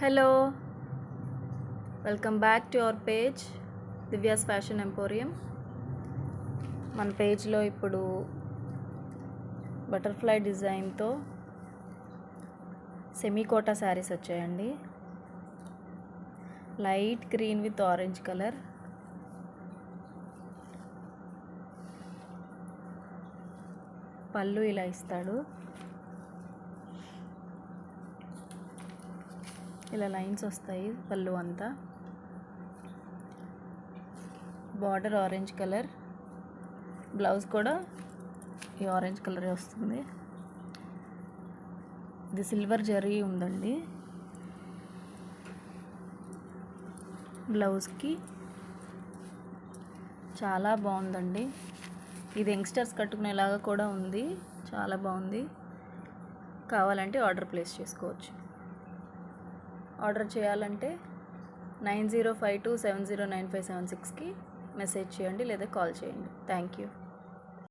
Hello, welcome back to our page Divya's fashion emporium. మన పేజ్లో ఇప్పుడు బటర్ఫ్లై డిజైన్తో సెమీ కోటా శారీస్ వచ్చాయండి. Light green with orange colour. పళ్ళు ఇలా ఇస్తాడు, ఇలా లైన్స్ వస్తాయి పళ్ళు అంతా. బార్డర్ ఆరెంజ్ కలర్, బ్లౌజ్ కూడా ఈ ఆరెంజ్ కలరే వస్తుంది. ఇది సిల్వర్ జరీ ఉందండి బ్లౌజ్కి. చాలా బాగుందండి. ఇది యంగ్స్టర్స్ కట్టుకునేలాగా కూడా ఉంది, చాలా బాగుంది. కావాలంటే ఆర్డర్ ప్లేస్ చేసుకోవచ్చు. ఆర్డర్ చేయాలంటే 9052709576కి మెసేజ్ చేయండి లేదా కాల్ చేయండి. Thank you.